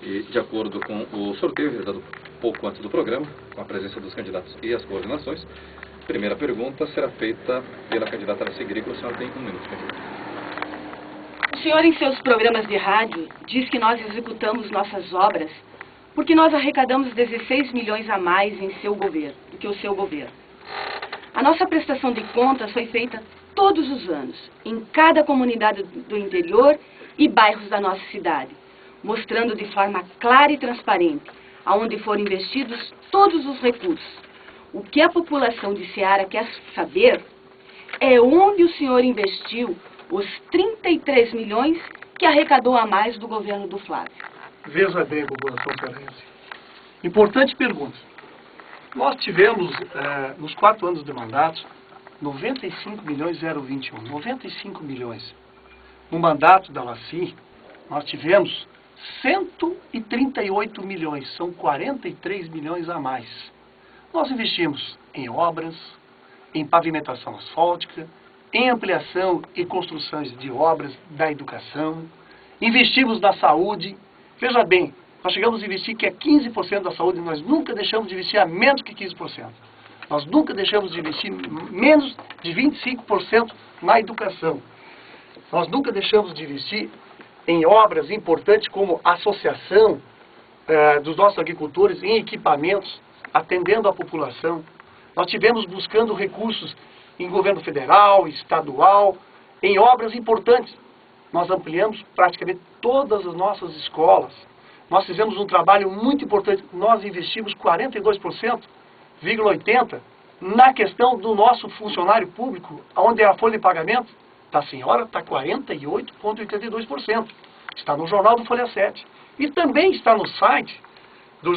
E, de acordo com o sorteio realizado pouco antes do programa, com a presença dos candidatos e as coordenações, a primeira pergunta será feita pela candidata Araci Agrícola. A senhora tem 1 minuto, candidata. O senhor, em seus programas de rádio, diz que nós executamos nossas obras porque nós arrecadamos 16 milhões a mais em seu governo, do que o seu governo. A nossa prestação de contas foi feita todos os anos, em cada comunidade do interior e bairros da nossa cidade, mostrando de forma clara e transparente aonde foram investidos todos os recursos. O que a população de Ceará quer saber é onde o senhor investiu os 33 milhões que arrecadou a mais do governo do Flávio. Veja bem, população cearense. Importante pergunta. Nós tivemos, nos 4 anos de mandato, 95 milhões 021. 95 milhões. No mandato da Araci, nós tivemos 138 milhões. São 43 milhões a mais. Nós investimos em obras, em pavimentação asfáltica, em ampliação e construções de obras da educação, investimos na saúde. Veja bem, nós chegamos a investir que é 15% da saúde, nós nunca deixamos de investir a menos que 15%. Nós nunca deixamos de investir menos de 25% na educação. Nós nunca deixamos de investir em obras importantes como a associação dos nossos agricultores em equipamentos, atendendo a população. Nós tivemos buscando recursos em governo federal, estadual, em obras importantes. Nós ampliamos praticamente todas as nossas escolas. Nós fizemos um trabalho muito importante. Nós investimos 42,80% na questão do nosso funcionário público, onde a folha de pagamento da senhora está 48,82%. Está no jornal do Folha 7. E também está no site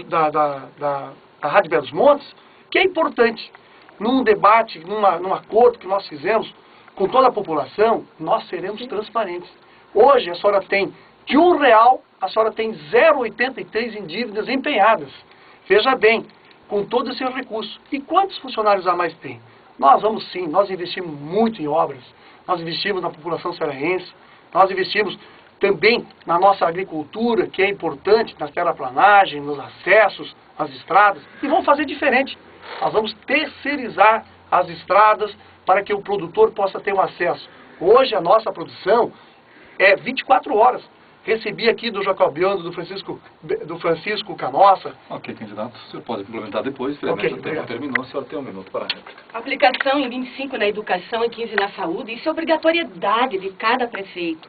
da Rádio Belos Montes, que é importante. Num debate, num acordo que nós fizemos com toda a população, nós seremos transparentes. Hoje a senhora tem de R$1, a senhora tem 0,83 em dívidas empenhadas. Veja bem, com todo esse recurso. E quantos funcionários a mais tem? Nós vamos sim, nós investimos muito em obras, nós investimos na população cearense, nós investimos também na nossa agricultura, que é importante, nas terraplanagens, nos acessos, nas estradas, e vamos fazer diferente. Nós vamos terceirizar as estradas para que o produtor possa ter um acesso. Hoje a nossa produção é 24 horas. Recebi aqui do Jacobiano, do Francisco Canossa. Ok, candidato. O senhor pode complementar depois. Ok, o tempo terminou. A senhora tem 1 minuto para a réplica. Aplicação em 25 na educação e 15 na saúde. Isso é obrigatoriedade de cada prefeito.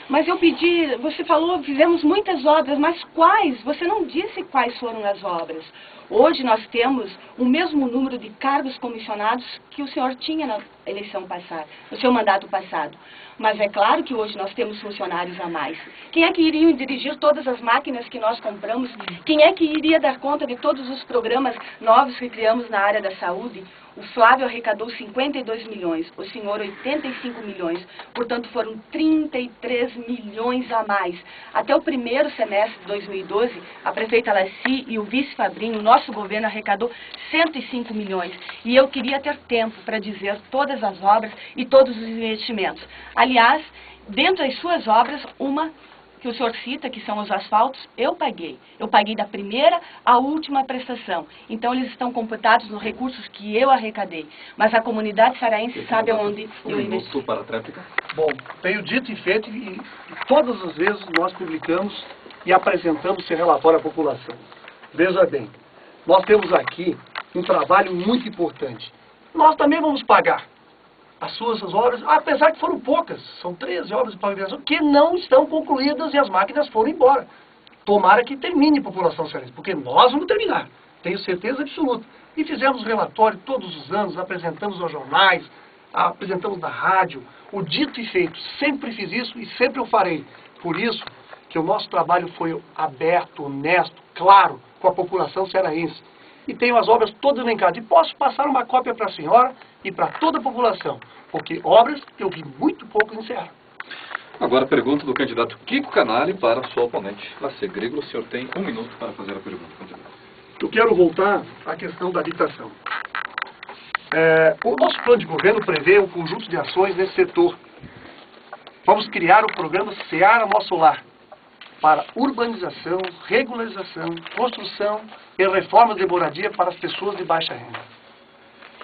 Mas eu pedi, você falou, fizemos muitas obras, mas quais? Você não disse quais foram as obras. Hoje nós temos o mesmo número de cargos comissionados que o senhor tinha na eleição passada, no seu mandato passado. Mas é claro que hoje nós temos funcionários a mais. Quem é que iria dirigir todas as máquinas que nós compramos? Quem é que iria dar conta de todos os programas novos que criamos na área da saúde? O Flávio arrecadou 52 milhões, o senhor 85 milhões, portanto foram 33 milhões a mais. Até o primeiro semestre de 2012, a prefeita Araci e o vice Fabrinho, nosso governo arrecadou 105 milhões. E eu queria ter tempo para dizer todas as obras e todos os investimentos. Aliás, dentro das suas obras, uma que o senhor cita, que são os asfaltos, eu paguei. Eu paguei da primeira à última prestação. Então, eles estão computados nos recursos que eu arrecadei. Mas a comunidade cearense sabe onde eu investi. Um minuto para a réplica. Bom, tenho dito e feito, e todas as vezes nós publicamos e apresentamos esse relatório à população. Veja bem, nós temos aqui um trabalho muito importante. Nós também vamos pagar as suas obras, apesar que foram poucas, são 13 obras de pavimentação que não estão concluídas e as máquinas foram embora. Tomara que termine, população cearense, porque nós vamos terminar, tenho certeza absoluta. E fizemos relatório todos os anos, apresentamos aos jornais, apresentamos na rádio, o dito e feito, sempre fiz isso e sempre eu farei. Por isso que o nosso trabalho foi aberto, honesto, claro, com a população cearense. E tenho as obras todas elencadas. E posso passar uma cópia para a senhora e para toda a população. Porque obras eu vi muito pouco em Ceará. Agora a pergunta do candidato Kiko Canali para sua oponente, Araci Agrícola. O senhor tem 1 minuto para fazer a pergunta, candidato. Eu quero voltar à questão da habitação. O nosso plano de governo prevê um conjunto de ações nesse setor. Vamos criar o programa Ceará Nosso Lar. para urbanização, regularização, construção e reforma de moradia para as pessoas de baixa renda.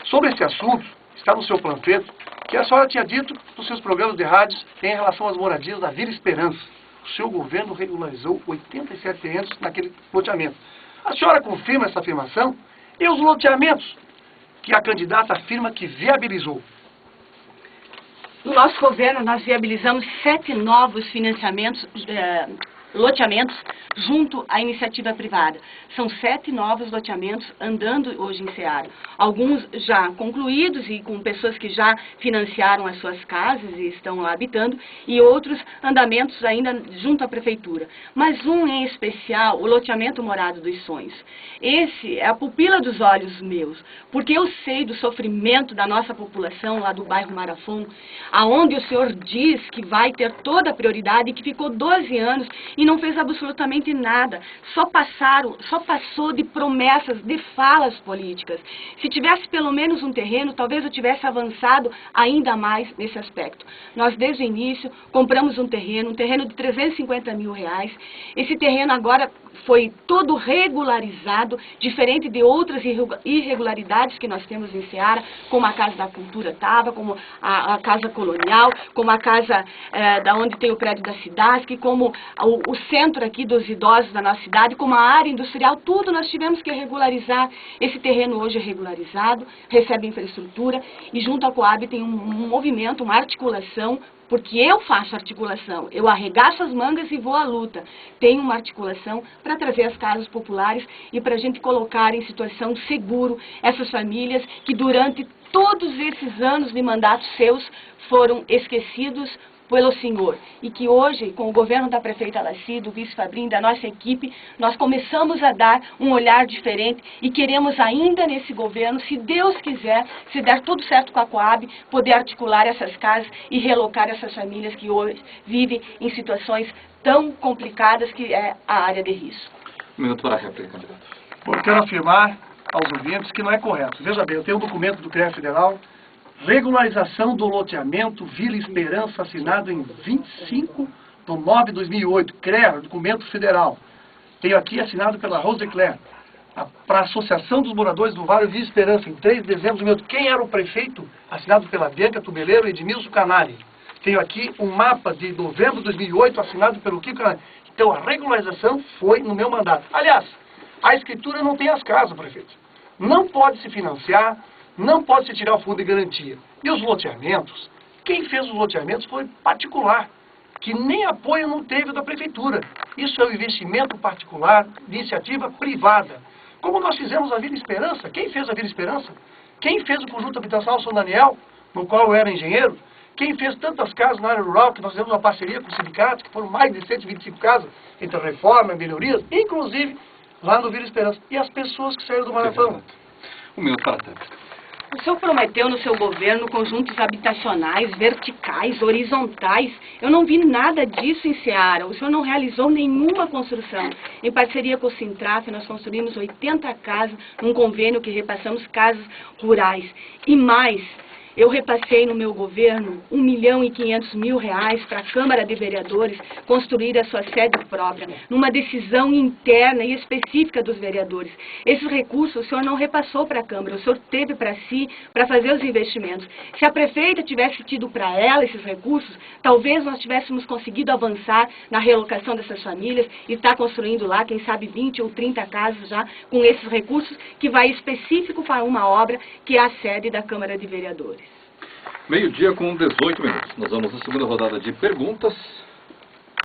Sobre esse assunto, está no seu panfleto que a senhora tinha dito nos seus programas de rádio em relação às moradias da Vila Esperança. O seu governo regularizou 87 terrenos naquele loteamento. A senhora confirma essa afirmação? E os loteamentos que a candidata afirma que viabilizou? No nosso governo, nós viabilizamos 7 novos financiamentos, loteamentos, junto à iniciativa privada. São 7 novos loteamentos andando hoje em Ceará. Alguns já concluídos e com pessoas que já financiaram as suas casas e estão lá habitando, e outros andamentos ainda junto à prefeitura. Mas um em especial, o loteamento Morada dos Sonhos. Esse é a pupila dos olhos meus, porque eu sei do sofrimento da nossa população lá do bairro Marafon, aonde o senhor diz que vai ter toda a prioridade e que ficou 12 anos e não fez absolutamente nada. Só passou de promessas, de falas políticas. Se tivesse pelo menos um terreno, talvez eu tivesse avançado ainda mais nesse aspecto. Nós, desde o início, compramos um terreno de 350 mil reais. Esse terreno agora foi todo regularizado, diferente de outras irregularidades que nós temos em Ceará, como a Casa da Cultura estava, como a Casa Colonial, como a casa da onde tem o prédio da Cidasc, como o centro aqui dos idosos da nossa cidade, como a área industrial, tudo nós tivemos que regularizar. Esse terreno hoje é regularizado, recebe infraestrutura, e junto à Coab tem um movimento, uma articulação, porque eu faço articulação, eu arregaço as mangas e vou à luta. Tem uma articulação para trazer as casas populares e para a gente colocar em situação de seguro essas famílias que durante todos esses anos de mandatos seus foram esquecidos pelo senhor, e que hoje, com o governo da prefeita Laci, do vice Fabrinho, da nossa equipe, nós começamos a dar um olhar diferente e queremos ainda nesse governo, se Deus quiser, se der tudo certo com a Coab, poder articular essas casas e relocar essas famílias que hoje vivem em situações tão complicadas que é a área de risco. Um minuto para a réplica, candidato. Eu quero afirmar aos ouvintes que não é correto. Veja bem, eu tenho um documento do CREA Federal, regularização do loteamento Vila Esperança, assinado em 25/9/2008, CREA, documento federal. Tenho aqui assinado pela Rose Leclerc, para a Associação dos Moradores do Vale Vila Esperança, em 3 de dezembro de 2008. Quem era o prefeito? Assinado pela Bianca Tubeleiro e Edmilson Canari. Tenho aqui um mapa de novembro de 2008, assinado pelo Kiko Canari. Então a regularização foi no meu mandato. Aliás, a escritura não tem as casas, prefeito. Não pode se financiar, não pode se tirar o fundo de garantia. E os loteamentos, quem fez os loteamentos foi particular, que nem apoio não teve da prefeitura. Isso é um investimento particular, iniciativa privada. Como nós fizemos a Vila Esperança. Quem fez a Vila Esperança? Quem fez o conjunto habitacional São Daniel, no qual eu era engenheiro? Quem fez tantas casas na área rural, que nós fizemos uma parceria com os sindicatos, que foram mais de 125 casas, entre reforma e melhorias, inclusive lá no Vila Esperança. E as pessoas que saíram do Marafão. Um minuto para a réplica. O senhor prometeu no seu governo conjuntos habitacionais, verticais, horizontais. Eu não vi nada disso em Ceará. O senhor não realizou nenhuma construção. Em parceria com o Sintraf, nós construímos 80 casas num convênio que repassamos casas rurais. E mais, eu repassei no meu governo R$1.500.000 para a Câmara de Vereadores construir a sua sede própria, numa decisão interna e específica dos vereadores. Esses recursos o senhor não repassou para a Câmara, o senhor teve para si, para fazer os investimentos. Se a prefeita tivesse tido para ela esses recursos, talvez nós tivéssemos conseguido avançar na relocação dessas famílias e estar construindo lá, quem sabe, 20 ou 30 casas já com esses recursos, que vai específico para uma obra que é a sede da Câmara de Vereadores. 12:18. Nós vamos à segunda rodada de perguntas.